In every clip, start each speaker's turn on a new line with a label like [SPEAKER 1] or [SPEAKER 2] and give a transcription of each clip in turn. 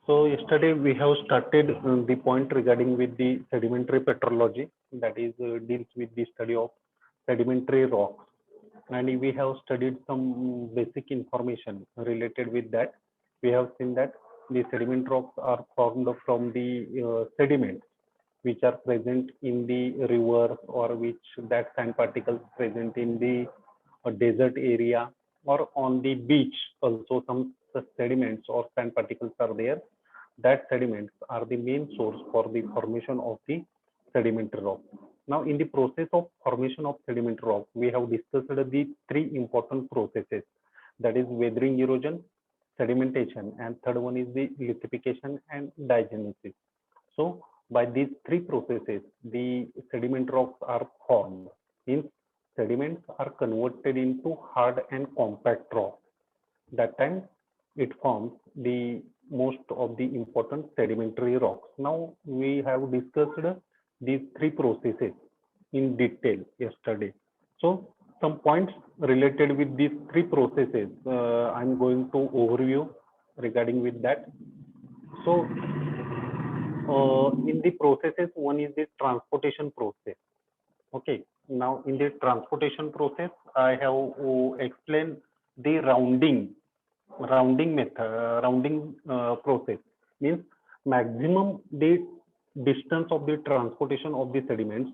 [SPEAKER 1] So yesterday we have started the point regarding with the sedimentary petrology, that is deals with the study of sedimentary rocks, and we have studied some basic information related with that. We have seen that the sediment rocks are formed from the sediments which are present in the rivers, or which that sand particles present in the desert area, or on the beach also some such sediments or sand particles are there. That sediments are the main source for the formation of the sedimentary rock. Now, in the process of formation of sedimentary rock, we have discussed the three important processes, that is weathering erosion, sedimentation, and third one is the lithification and diagenesis. So, by these three processes, the sediment rocks are formed. Means sediments are converted into hard and compact rock. That time it forms the most of the important sedimentary rocks. Now we have discussed these three processes in detail yesterday. So some points related with these three processes, I'm going to overview regarding with that. So in the processes, one is the transportation process. Okay. Now in the transportation process, I have explained the rounding method, process means maximum the distance of the transportation of the sediments.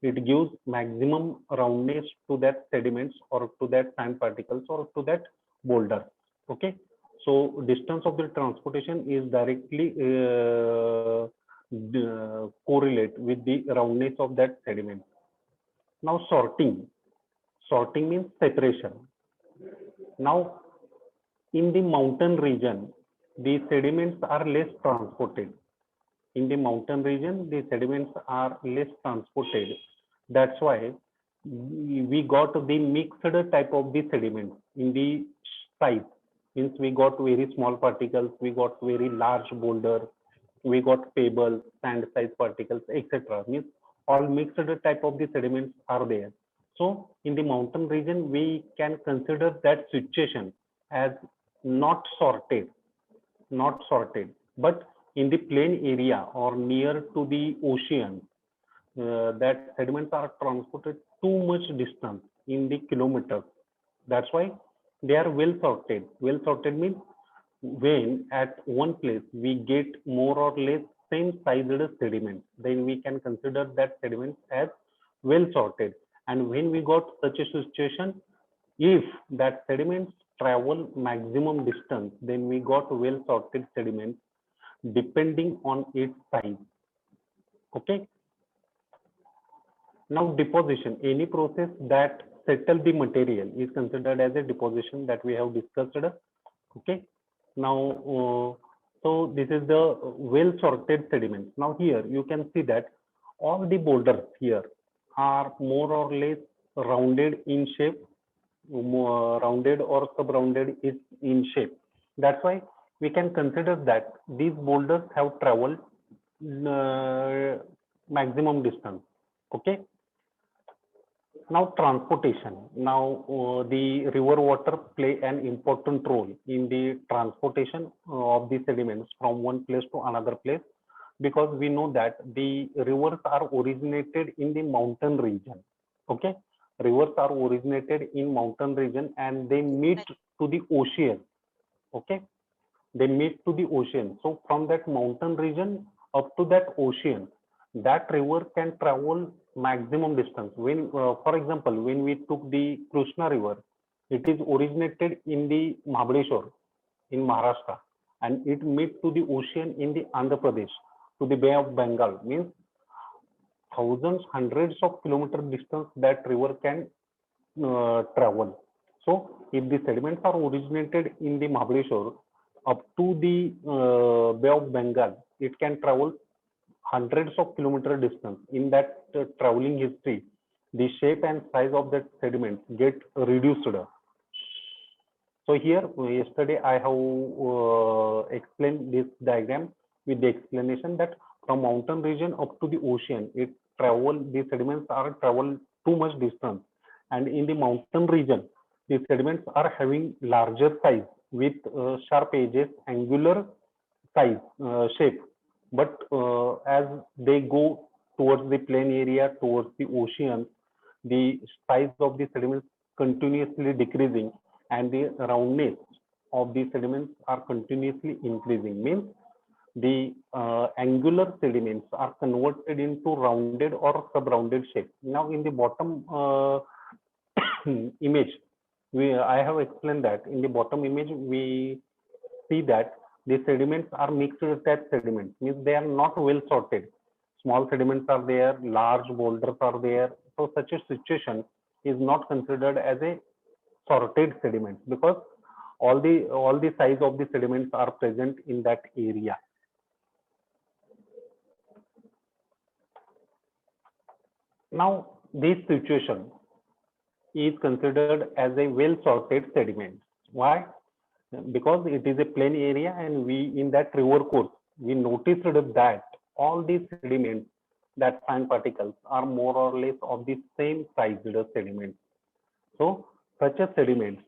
[SPEAKER 1] It gives maximum roundness to that sediments or to that sand particles or to that boulder. Okay, so distance of the transportation is directly correlate with the roundness of that sediment. Now sorting means separation. Now in the mountain region, the sediments are less transported. In the mountain region, the sediments are less transported. That's why we got the mixed type of the sediments in the size. Means we got very small particles, we got very large boulder, we got pebbles, sand size particles, etc. Means all mixed type of the sediments are there. So in the mountain region, we can consider that situation as not sorted, but in the plain area or near to the ocean, that sediments are transported too much distance in the kilometers. That's why they are well sorted. Well sorted means when at one place we get more or less same sized sediment, then we can consider that sediment as well sorted. And when we got such a situation, if that sediments travel maximum distance, then we got well sorted sediments depending on its size. Okay. Now deposition, any process that settle the material is considered as a deposition that we have discussed. Okay. Now, so this is the well sorted sediments. Now here you can see that all the boulders here are more or less rounded in shape, rounded or sub-rounded is in shape. That's why we can consider that these boulders have traveled maximum distance. Okay. Now transportation. Now the river water play an important role in the transportation of the sediments from one place to another place, because we know that the rivers are originated in the mountain region. Okay, rivers are originated in mountain region and they meet to the ocean. Okay, they meet to the ocean. So from that mountain region up to that ocean, that river can travel maximum distance. When, for example, when we took the Krishna River, it is originated in the Mahabaleshwar in Maharashtra, and it meets to the ocean in the Andhra Pradesh, to the Bay of Bengal. Means thousands, hundreds of kilometer distance that river can travel. So if the sediments are originated in the Mahabaleshwar up to the Bay of Bengal, it can travel hundreds of kilometer distance. In that traveling history, the shape and size of that sediment get reduced. So here yesterday I have explained this diagram with the explanation that from mountain region up to the ocean, it travel, the sediments are travel too much distance, and in the mountain region, the sediments are having larger size with sharp edges, angular size, shape, but as they go towards the plain area, towards the ocean, the size of the sediments continuously decreasing, and the roundness of the sediments are continuously increasing. Means the angular sediments are converted into rounded or sub-rounded shape. Now, in the bottom image, I have explained that in the bottom image we see that the sediments are mixed type sediments, means they are not well sorted. Small sediments are there, large boulders are there. So such a situation is not considered as a sorted sediment, because all the size of the sediments are present in that area. Now, this situation is considered as a well sorted sediment. Why? Because it is a plain area, and we in that river course we noticed that all these sediments, that fine particles, are more or less of the same size sediments. So such a sediments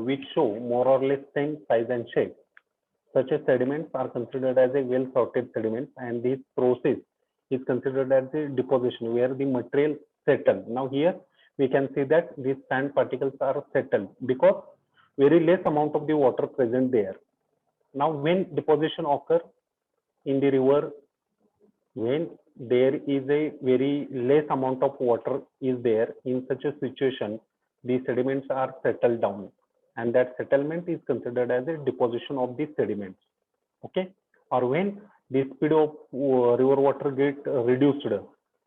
[SPEAKER 1] which show more or less same size and shape, such as sediments are considered as a well sorted sediments, and this process is considered as a deposition where the material settle. Now here we can see that these sand particles are settled because very less amount of the water present there. Now when deposition occur in the river, when there is a very less amount of water is there, in such a situation the sediments are settled down, and that settlement is considered as a deposition of the sediments. Okay, or when the speed of river water get reduced,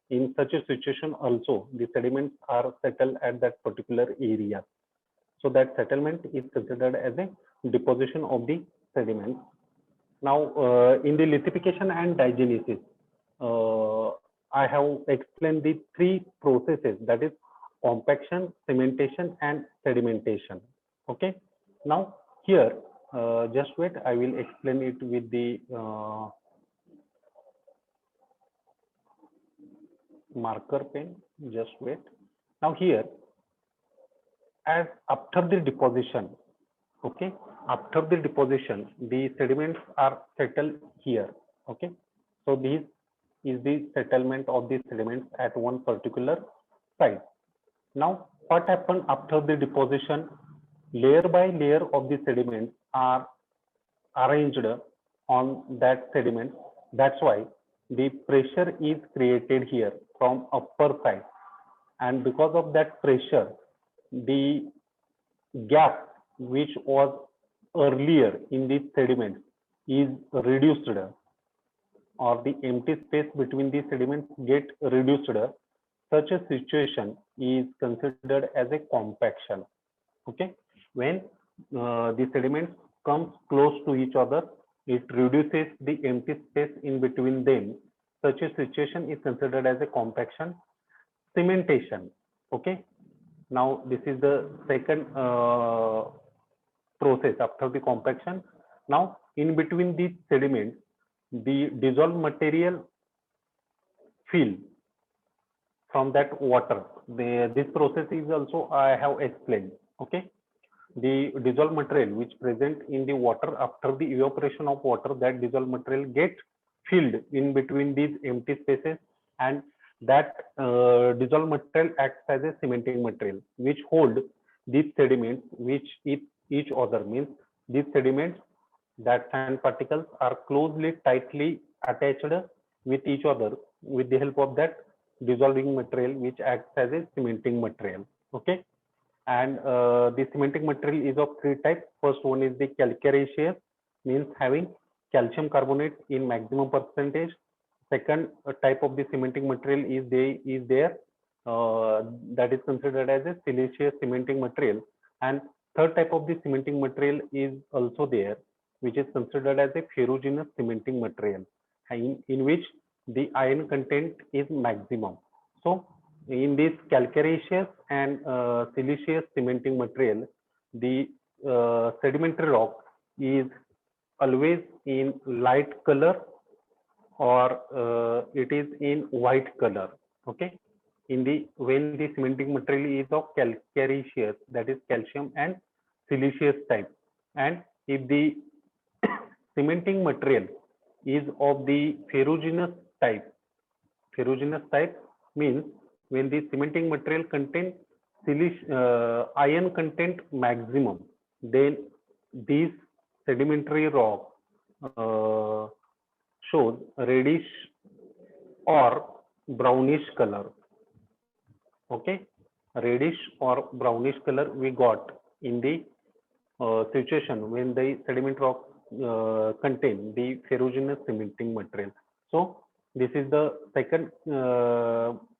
[SPEAKER 1] in such a situation also the sediments are settled at that particular area. So that settlement is considered as a deposition of the sediments. Now, in the lithification and diagenesis, I have explained the three processes, that is compaction, cementation, and sedimentation. Okay. Now, here, just wait, I will explain it with the marker pen. Just wait. Now, here, as after the deposition, okay, after the deposition, the sediments are settled here. Okay. So, this is the settlement of the sediments at one particular site. Now, what happened after the deposition? Layer by layer of the sediments are arranged on that sediment. That's why the pressure is created here from upper side, and because of that pressure, the gap which was earlier in the sediment is reduced, or the empty space between the sediments get reduced. Such a situation is considered as a compaction. Okay, when the sediments comes close to each other, it reduces the empty space in between them. Such a situation is considered as a compaction. Cementation. Okay, now this is the second process after the compaction. Now, in between these sediments, the dissolved material fill from that water. This process is also I have explained. Okay, the dissolved material which present in the water, after the evaporation of water, that dissolved material get filled in between these empty spaces, and that dissolved material acts as a cementing material which hold these sediments which each other, means these sediments, that sand particles, are closely tightly attached with each other with the help of that dissolving material which acts as a cementing material. Okay, and the cementing material is of three types. First one is the calcareous, means having calcium carbonate in maximum percentage. Second type of the cementing material is there that is considered as a siliceous cementing material, and third type of the cementing material is also there, which is considered as a ferruginous cementing material, in which the iron content is maximum. So in this calcareous and siliceous cementing material, the sedimentary rock is always in light color, or it is in white color. Okay, in the when the cementing material is of calcareous, that is calcium and siliceous type, and if the cementing material is of the ferruginous type. Ferruginous type means when the cementing material contains iron content maximum, then these sedimentary rock shows reddish or brownish color. Okay, reddish or brownish color we got in the situation when the sediment rock contain the ferruginous cementing material. So this is the second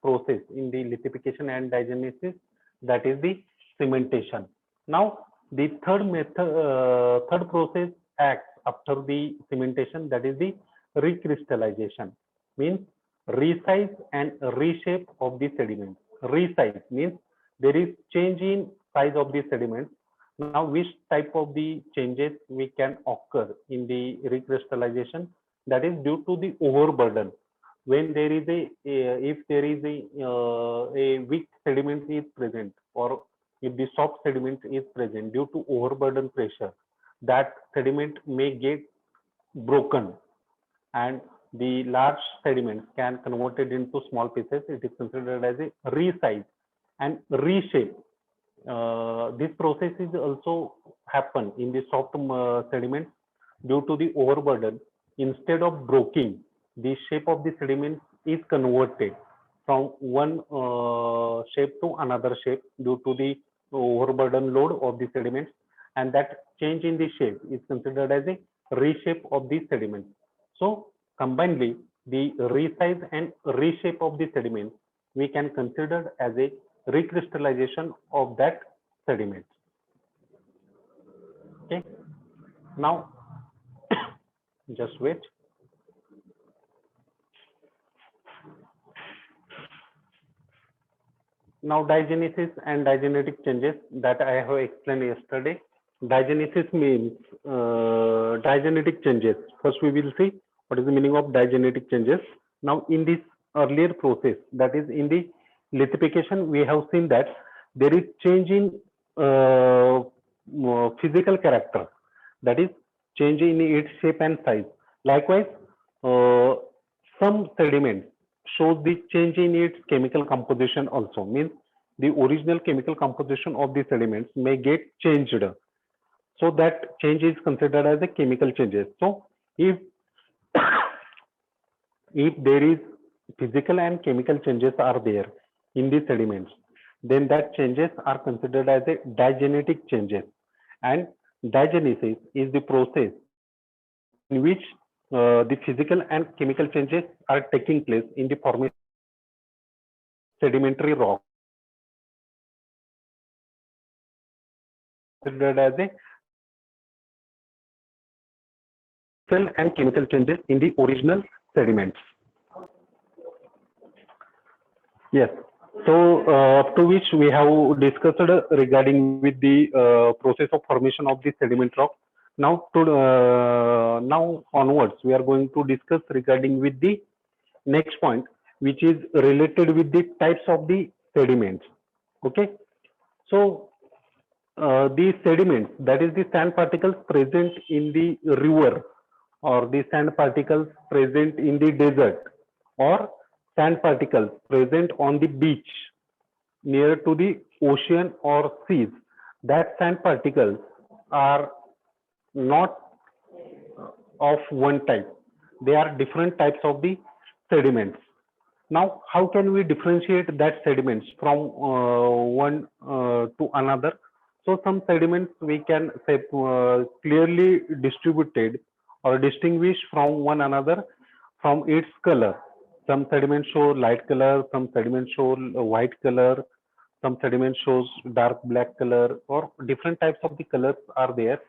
[SPEAKER 1] process in the lithification and diagenesis, that is the cementation. Now the third process acts after the cementation, that is the recrystallization, means resize and reshape of the sediment. Resize means there is change in size of the sediment. Now, which type of the changes we can occur in the recrystallization? That is due to the overburden. When there is if there is a weak sediment is present, or if the soft sediment is present due to overburden pressure, that sediment may get broken, and the large sediments can converted into small pieces. It is considered as a resize and reshape. This process is also happen in the soft sediments due to the overburden. Instead of breaking, the shape of the sediment is converted from one shape to another shape due to the overburden load of the sediments, and that change in the shape is considered as a reshape of the sediment. So combinedly, the resize and reshape of the sediment we can consider as a recrystallization of that sediment. Okay, now just wait. Now diagenesis and diagenetic changes that I have explained yesterday. Diagenesis means diagenetic changes. First we will see what is the meaning of diagenetic changes. Now in this earlier process, that is in the lithification, we have seen that there is change in physical character, that is change in its shape and size. Likewise, some sediments shows the change in its chemical composition also, means the original chemical composition of the sediments may get changed. So that change is considered as a chemical changes. So if if there is physical and chemical changes are there in the sediments, then that changes are considered as a diagenetic changes. And diagenesis is the process in which the physical and chemical changes are taking place in the formation of sedimentary rock, considered as a physical and chemical changes in the original sediments. Yes. So up to which we have discussed regarding with the process of formation of the sediment rock. Now now onwards we are going to discuss regarding with the next point, which is related with the types of the sediments. Okay. So the sediments, that is the sand particles present in the river, or the sand particles present in the desert, or sand particles present on the beach near to the ocean or seas, that sand particles are not of one type. They are different types of the sediments. Now, how can we differentiate that sediments from one to another? So some sediments we can say clearly distributed or distinguish from one another from its color. Some sediments show light color, some sediments show white color, some sediment shows dark black color, or different types of the colors are there.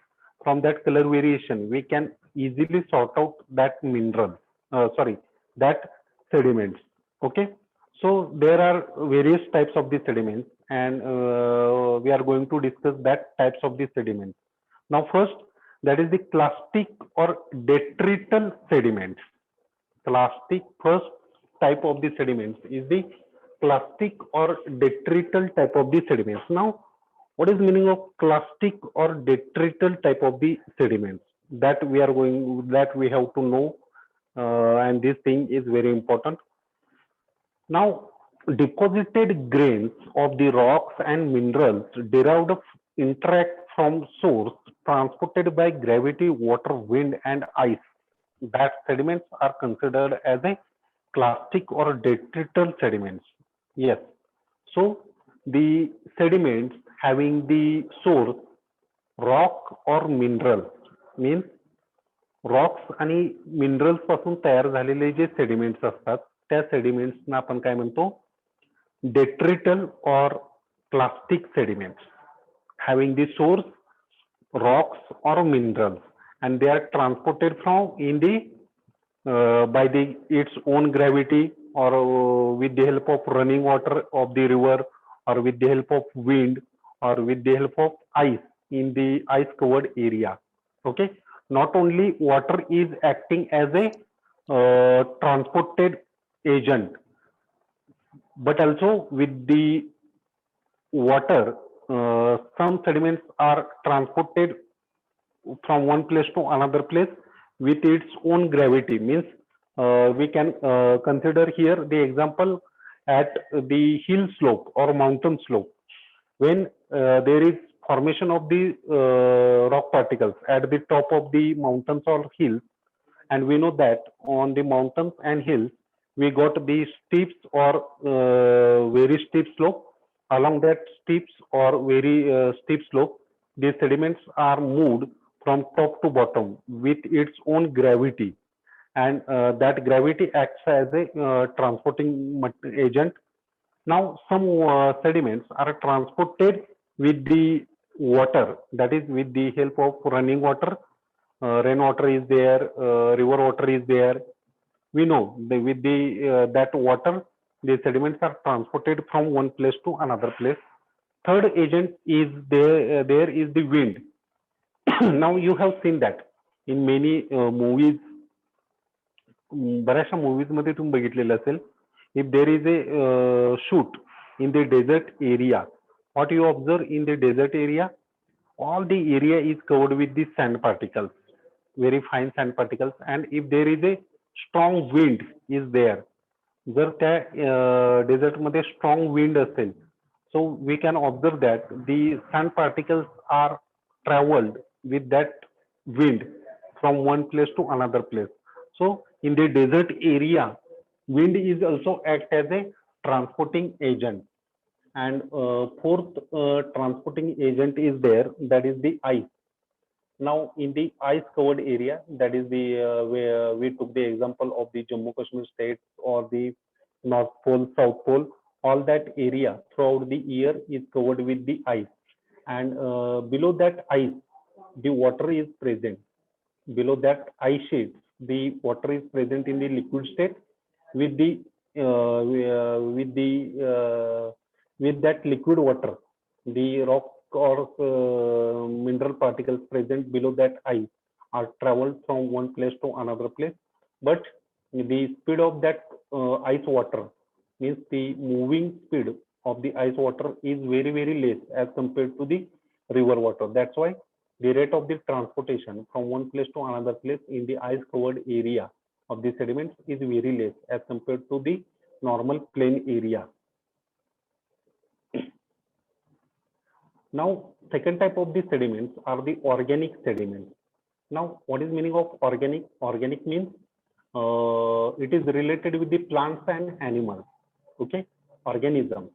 [SPEAKER 1] From that color variation, we can easily sort out that mineral, that sediments. Okay, so there are various types of the sediments, and we are going to discuss that types of the sediments. Now first, that is the clastic or detrital sediments. Clastic, first type of the sediments is the clastic or detrital type of the sediments. Now, what is the meaning of clastic or detrital type of the sediments? That we have to know, and this thing is very important. Now, deposited grains of the rocks and minerals derived interact from source transported by gravity, water, wind, and ice. That sediments are considered as a clastic or detrital sediments. Yes. So the sediments having the source rock or mineral means rocks आणि minerals पासून तयार झालेले जे sediments असतात त्या सेडिमेंट्सना आपण काय म्हणतो detrital or clastic sediments having the source rocks or minerals, and they are transported from in the by the its own gravity or with the help of running water of the river or with the help of wind or with the help of ice in the ice covered area. Okay, not only water is acting as a transported agent, but also with the water, some sediments are transported from one place to another place with its own gravity. Means we can consider here the example at the hill slope or mountain slope. When there is formation of the rock particles at the top of the mountains or hills, and we know that on the mountains and hills we got the steeps or very steep slope. Along that steeps or very steep slope, the sediments are moved from top to bottom with its own gravity, and that gravity acts as a transporting agent. Now, some sediments are transported with the water, that is, with the help of running water. Rainwater is there, river water is there. We know with the that water, the sediments are transported from one place to another place. Third agent is there. There is the wind. Now you have seen that in many movies, बऱ्याचशा movies मध्ये तुम्ही बघितलेलं असेल, if there is a shoot in the desert area, what you observe in the desert area, all the area is covered with the sand particles, very fine sand particles, and if there is a strong wind is there, जर त्या dessert मध्ये strong wind असेल, so we can observe that the sand particles are traveled with that wind from one place to another place. So in the desert area, wind is also act as a transporting agent. And fourth transporting agent is there, that is the ice. Now in the ice covered area, that is the where we took the example of the Jammu Kashmir state or the North Pole, South Pole, all that area throughout the year is covered with the ice, and below that ice the water is present. Below that ice sheet the water is present in the liquid state with the with the with that liquid water, the rock or mineral particles present below that ice are traveled from one place to another place, but the speed of that ice water, means the moving speed of the ice water is very less as compared to the river water. That's why the rate of the transportation from one place to another place in the ice covered area of the sediments is very less as compared to the normal plain area. Now, second type of the sediments are the organic sediments. Now, what is meaning of organic? Organic means it is related with the plants and animals. Okay, organism.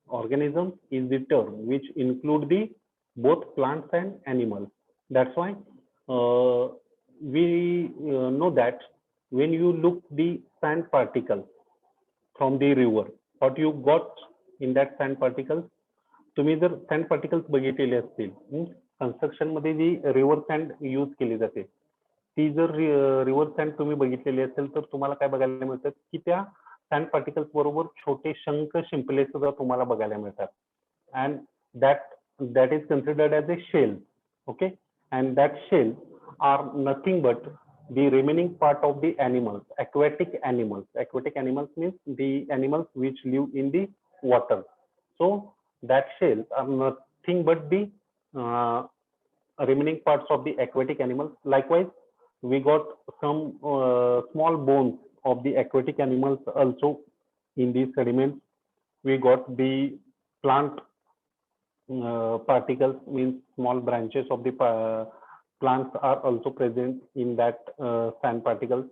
[SPEAKER 1] Organism is the term which include the both plants and animals. That's why we know that when you look the sand particles from the river, what you got in that sand particles, तुम्ही जर send particles बघितलेले असतील, construction मध्ये जी river send use केली जाते, ती जर river send तुम्ही बघितलेली असेल तर तुम्हाला काय बघायला मिळतात की त्या सँड पार्टिकल्स बरोबर छोटे शंख शिंपले सुद्धा तुम्हाला बघायला मिळतात. And that is considered as a shell. Okay, and that shell are nothing but the remaining part of the animals, aquatic animals. Aquatic animals means the animals which live in the water. So that shells are nothing but the remaining parts of the aquatic animals. Likewise, we got some small bones of the aquatic animals also in these sediments. We got the plant particles, means small branches of the plants are also present in that sand particles.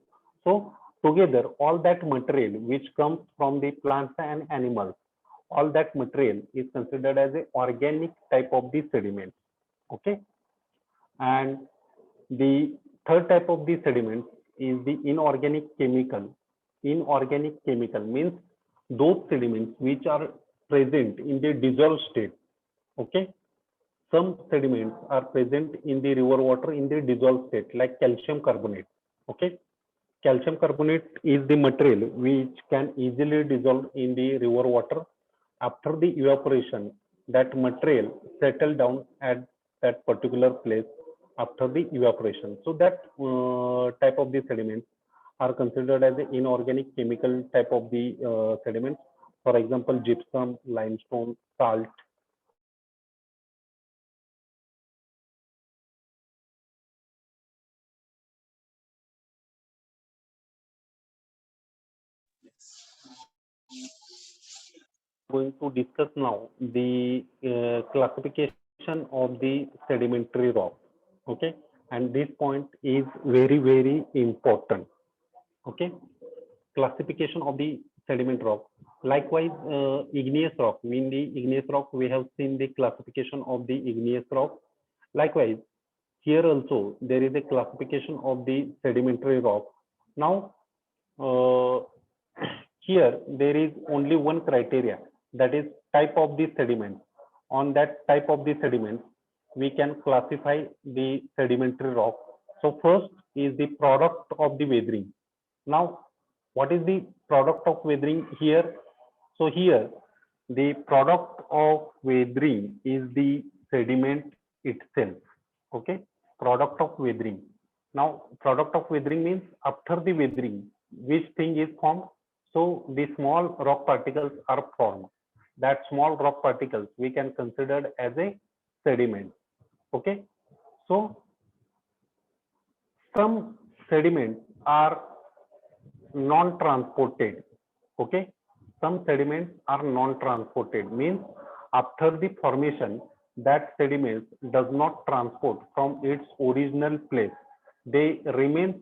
[SPEAKER 1] So together, all that material which comes from the plants and animals, all that material is considered as a organic type of the sediment. Okay. And the third type of the sediment is the inorganic chemical. Inorganic chemical means those sediments which are present in the dissolved state. Okay. Some sediments are present in the river water in the dissolved state, like calcium carbonate. Okay. Calcium carbonate is the material which can easily dissolve in the river water. After the evaporation, that material settle down at that particular place after the evaporation. So that type of the sediments are considered as an inorganic chemical type of the sediments. For example, gypsum, limestone, salt. Going to discuss now the classification of the sedimentary rock. Okay, and this point is very, very important. Okay, classification of the sediment rock. Likewise, igneous rock. In the igneous rock, we have seen the classification of the igneous rock. Likewise, here also there is a classification of the sedimentary rock. Now, uh, here there is only one criteria, that is type of the sediment. On that type of the sediment, we can classify the sedimentary rock. So first is the product of the weathering. Now, what is the product of weathering here? So here, the product of weathering is the sediment itself. Okay, product of weathering. Now, product of weathering means after the weathering, which thing is formed? So the small rock particles are formed. That small rock particles we can consider as a sediment. Okay, so some sediments are non-transported. Okay, some sediments are non-transported, means after the formation, that sediment does not transport from its original place. They remain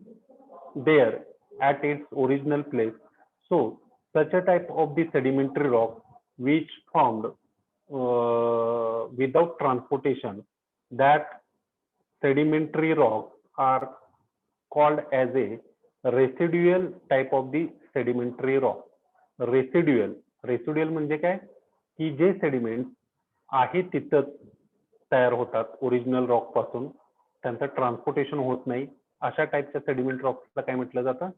[SPEAKER 1] there at its original place. So such a type of the sedimentary rock which formed without transportation, that sedimentary rocks are called as a residual type of the sedimentary rock. Residual म्हणजे काय, की जे sediment आहे तिथंच तयार होतात original rock पासून, त्यांचं transportation होत नाही, अशा टाईपच्या सेडिमेंट रॉक्सला काय म्हटलं जातं,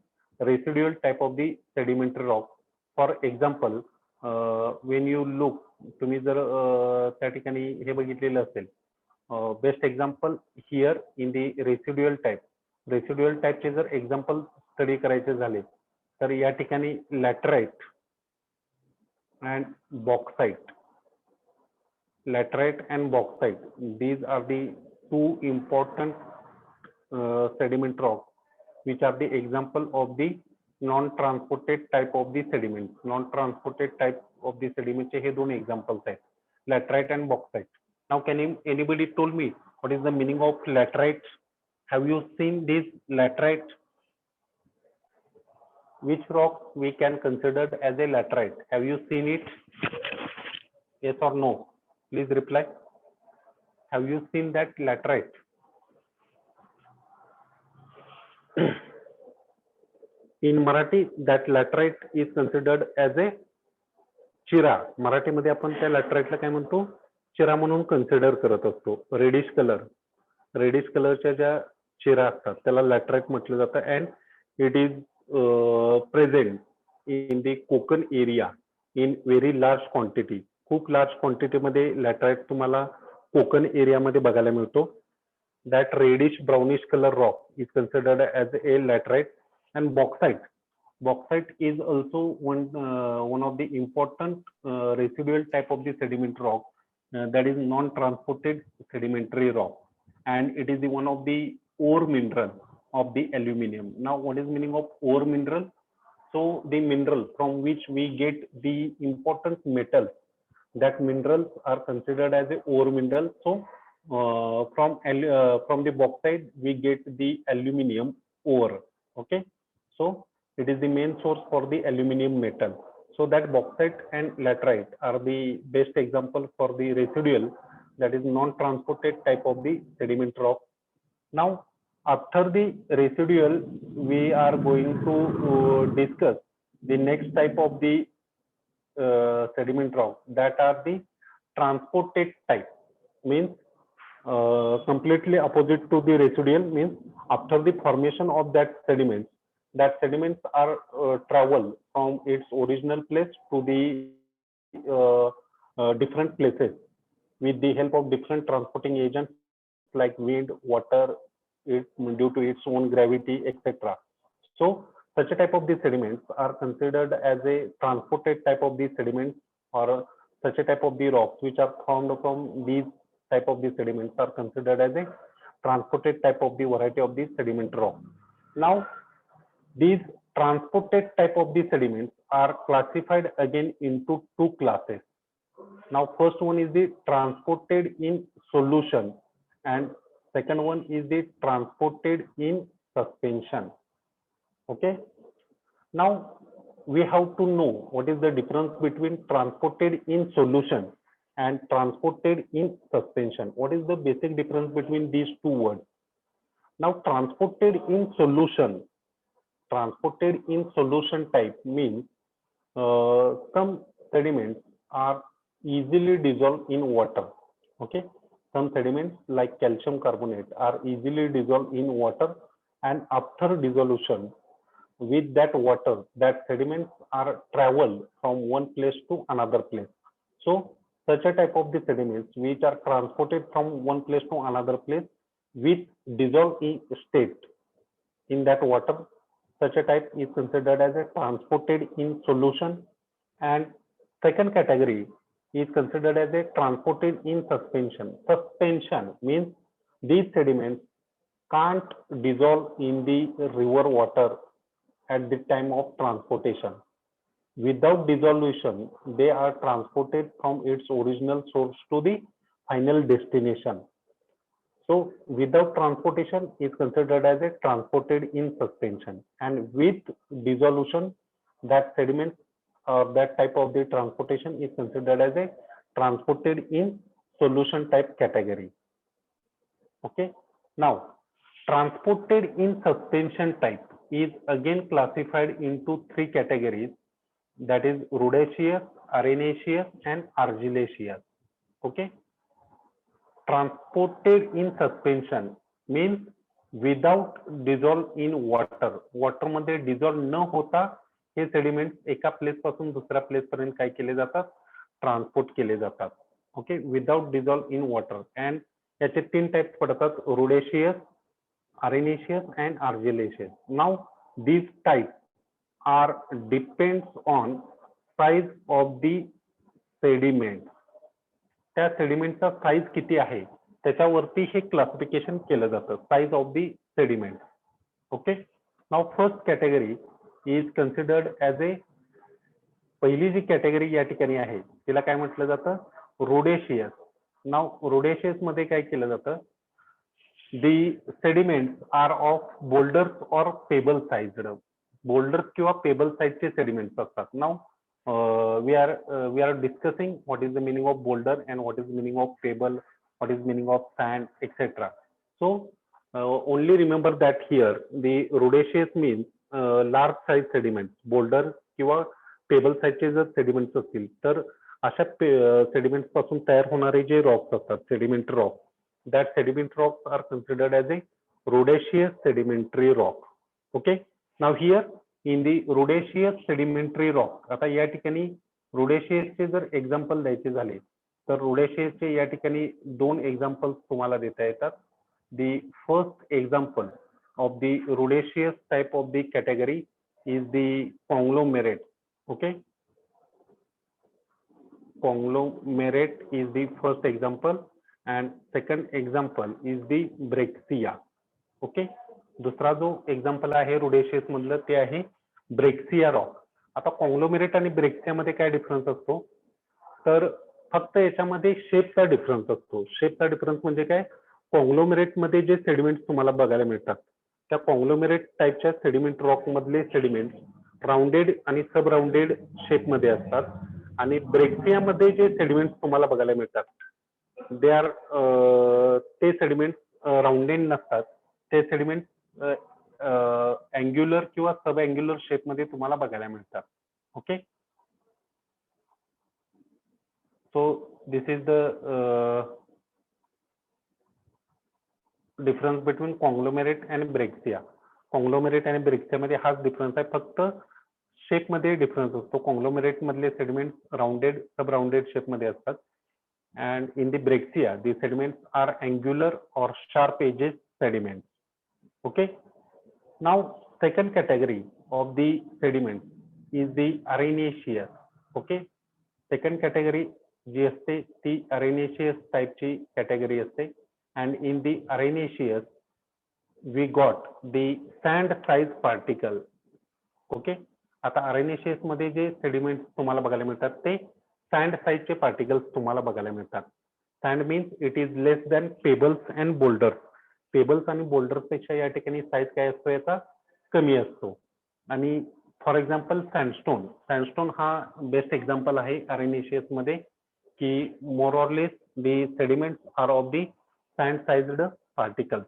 [SPEAKER 1] residual type of the sedimentary rock. For example, when you look, तुम्ही जर त्या ठिकाणी हे बघितलेलं असेल, best example here in the residual टाईपचे जर एक्झाम्पल स्टडी करायचे झाले तर या ठिकाणी laterite and bauxite, laterite and bauxite, these are the two important sediment rocks which are the example of the non-transported type of the sediments. Non-transported type of the sediments हे दोन examples आहेत, laterite and bauxite. Now can anybody told me what is the meaning of laterite? Have you seen this laterite? Which rock we can consider as a laterite? Have you seen it? Yes or no? Please reply. Have you seen that laterite? In Marathi, that laterite is considered as a चिरा. मराठीमध्ये आपण त्या लॅटराइटला काय म्हणतो, चिरा म्हणून consider करत असतो. Reddish कलरच्या ज्या चिरा असतात त्याला लॅटराइट म्हटलं जातं. And it is present in the Konkan area in very large quantity. खूप लार्ज क्वांटिटीमध्ये लॅटराइट तुम्हाला कोकण एरियामध्ये बघायला मिळतो. That reddish brownish colour rock is considered as a laterite. And bauxite is also one of the important residual type of the sediment rock that is non-transported sedimentary rock. and it is the one of the ore mineral of the aluminum. Now, what is meaning of ore mineral? So the mineral from which we get the important metals, that minerals are considered as a ore mineral. So from the bauxite we get the aluminum ore. Okay, so it is the main source for the aluminum metal. So that bauxite and laterite are the best example for the residual, that is non-transported type of the sediment rock. Now, after the residual, we are going to discuss the next type of the sediment rock, that are the transported type. Means completely opposite to the residual, means after the formation of that sediments are travel from its original place to the different places with the help of different transporting agents like wind, water, due to its own gravity, etc. So such a type of the sediments are considered as a transported type of the sediments, or such a type of the rocks which are formed from these type of the sediments are considered as a transported type of the variety of the sediment rock. Now, these transported type of the sediments are classified again into two classes. Now, first one is the transported in solution, and second one is the transported in suspension. Okay. Now, we have to know what is the difference between transported in solution and transported in suspension. What is the basic difference between these two words? Now, transported in solution type means some sediments are easily dissolved in water. Okay, some sediments like calcium carbonate are easily dissolved in water, and after dissolution with that water, that sediments are travel from one place to another place. So such a type of the sediments which are transported from one place to another place with dissolved state in that water, such a type is considered as a transported in solution. And second category is considered as a transported in suspension. Suspension means these sediments can't dissolve in the river water at the time of transportation. Without dissolution, they are transported from its original source to the final destination. So without transportation is considered as a transported in suspension, and with dissolution, that sediment or that type of the transportation is considered as a transported in solution type category. Okay. Now, transported in suspension type is again classified into three categories, that is rhodaceous, arenaceous, and argillaceous. Okay. Transported in suspension means without dissolve in water. Water मध्ये dissolve न होता हे sediments एका place पासून दुसऱ्या place पर्यंत काय केले जातात, ट्रान्सपोर्ट केले जातात. Okay, without dissolve in water. And याचे तीन टाइप्स पडतात, rhodaceous, arenaceous and argillaceous. Now these types are depends on size of the sediment. त्या सेडिमेंटचा साईज किती आहे त्याच्यावरती हे क्लासिफिकेशन केलं जातं, size of the sediment. Okay. Now first category is considered as a, पहिली जी कॅटेगरी या ठिकाणी आहे तिला काय म्हटलं जातं, rhodaceous. नाउ rhodaceous मध्ये काय केलं जातं, दी सेडिमेंट्स आर ऑफ बोल्डर्स और पेबल साइज्ड. बोल्डर्स किंवा पेबल साइजचे सेडिमेंट्स असतात. Now we are discussing what is the meaning of boulder and what is the meaning of pebble, what is the meaning of sand, etc. So only remember that here the rhodaceous means large size sediments. boulder किंवा payable साइजचे जर sediments असतील तर अशा sediments पासून तयार होणारे जे rocks असतात, sedimentary rock, that sedimentary rocks are considered as a rhodaceous sedimentary rock. Okay. Now here in the rhodaceous sedimentary rock, आता या ठिकाणी rhodaceous चे जर एक्झाम्पल द्यायचे झाले तर rhodaceous चे या ठिकाणी दोन एक्झाम्पल्स तुम्हाला देता येतात. The first example of the rhodaceous type of the category is the conglomerate. Okay. Conglomerate is the first example, and second example is the Brexia. Okay, दुसरा जो एक्झाम्पल आहे रुडेशियस मधलं ते आहे ब्रेक्सिया रॉक. आता कॉंग्लोमेरेट आणि ब्रेक्सिया मध्ये काय डिफरन्स असतो, तर फक्त याच्यामध्ये शेपचा डिफरन्स असतो. शेपचा डिफरन्स म्हणजे काय, कॉंग्लोमेरेट मध्ये जे सेडिमेंट्स तुम्हाला बघायला मिळतात त्या कॉंग्लोमेरेट टाईपच्या सेडिमेंट रॉक मधले सेडिमेंट राउंडेड आणि सब राउंडेड शेप मध्ये असतात, आणि ब्रेक्सिया मध्ये जे सेडिमेंट्स तुम्हाला बघायला मिळतात दे आर ते सेडिमेंट्स राउंडेड नसतात. ते सेडिमेंट अँग्युलर किंवा सब अँग्युलर शेप मध्ये तुम्हाला बघायला मिळतात. Okay, so this is the difference between conglomerate आणि ब्रेक्सिया. कॉंग्लोमेरेट आणि ब्रेक्सिया मध्ये हाच डिफरन्स आहे, फक्त शेप मध्ये डिफरन्स असतो. कॉंग्लोमेरेट मधले सेडिमेंट राउंडेड सब राउंडेड शेप मध्ये असतात, and in the brexia the sediments are angular or sharp edges sediments. Okay, now second category of the sediments is the arenaceous. Okay, second category जी असते ती arenaceous type ची category असते, and in the arenaceous we got the sand size particle. Okay, आता arenaceous मध्ये जे sediments तुम्हाला बघायला मिळतात ते सँड साईजचे पार्टिकल्स तुम्हाला बघायला मिळतात. Sand means it is less than pebbles and boulders. Pebbles आणि बोल्डर्स पेक्षा या ठिकाणी साईज काय असतो याचा कमी असतो. आणि फॉर एक्झाम्पल सँडस्टोन, सँडस्टोन हा बेस्ट एक्झाम्पल आहे अरेनेशियस मध्ये, की more or less the sediments are of the sand sized particles.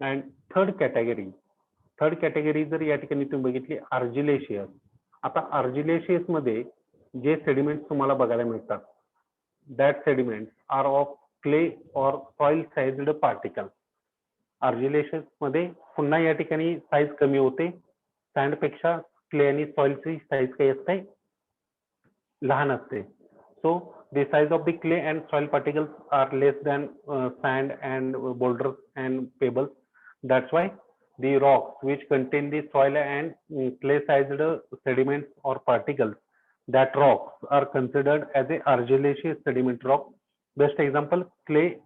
[SPEAKER 1] And third category जर या ठिकाणी तुम्ही बघितली आर्जिलेशियस. आता आर्जिलेशियस मध्ये जे सेडिमेंट्स तुम्हाला बघायला मिळतात that sediments are of clay or soil sized particle. Argillaceous मध्ये पुन्हा या ठिकाणी साईज कमी होते, सँड पेक्षा क्ले आणि सॉइलची साईज काही असते लहान असते. सो the size of the clay and soil particles are less than sand and boulders and pebbles. That's why the rocks which contain the soil and clay sized sediments or particles, that rocks are considered as a argillaceous sediment rock. Best example clay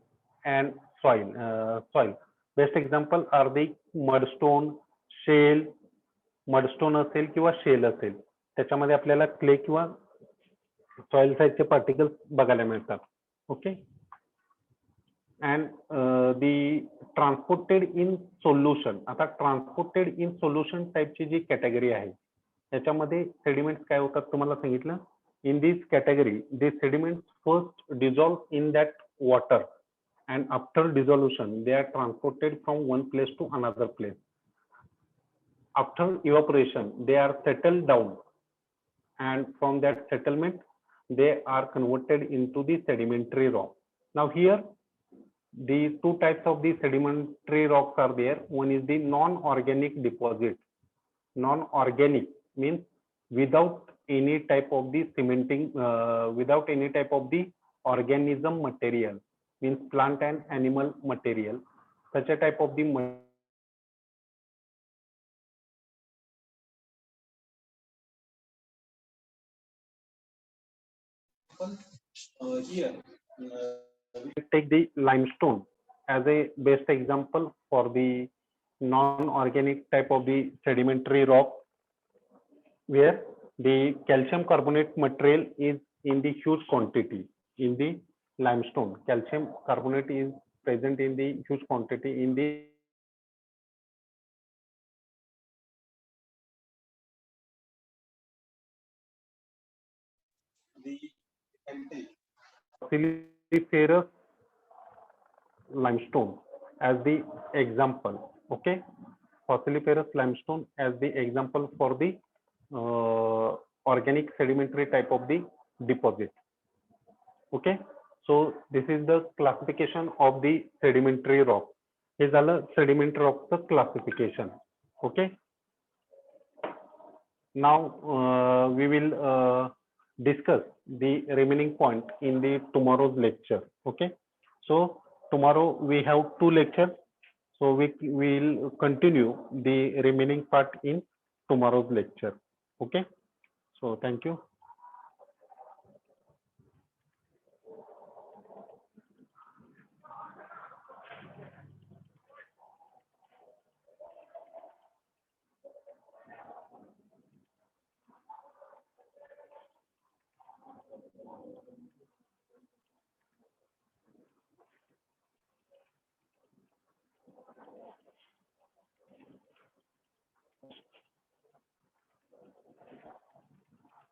[SPEAKER 1] and soil. Best example are the mudstone, shale. Mudstone असेल किंवा shell असेल त्याच्यामध्ये आपल्याला clay किंवा soil साइजचे particles बघायला मिळतात. Okay, and the transported in solution. आता transported इन solution टाईपची जी कॅटेगरी आहे त्याच्यामध्ये सेडिमेंट्स काय होतात तुम्हाला सांगितलं. In this category the sediments first dissolve in that water and after dissolution they are transported from one place to another place. After evaporation they are settled down, and from that settlement they are converted into the sedimentary rock. Now here the two types of the sedimentary rocks are there. One is the non-organic deposit. Non-organic means without any type of the cementing, without any type of the organism material, means plant and animal material. Such a type of the here we take the limestone as a best example for the non-organic type of the sedimentary rock, where the calcium carbonate material is in the huge quantity in the limestone. Calcium carbonate is present in the huge quantity in the fossiliferous limestone as the example. Okay, fossiliferous limestone as the example for the organic sedimentary type of the deposit. Okay, so this is the classification of the sedimentary rock. हे झालं sedimentary rockचं classification. Okay, now we will discuss the remaining point in the tomorrow's lecture. Okay, so tomorrow we have 2 lectures, so we will continue the remaining part in tomorrow's lecture. Okay, so thank you.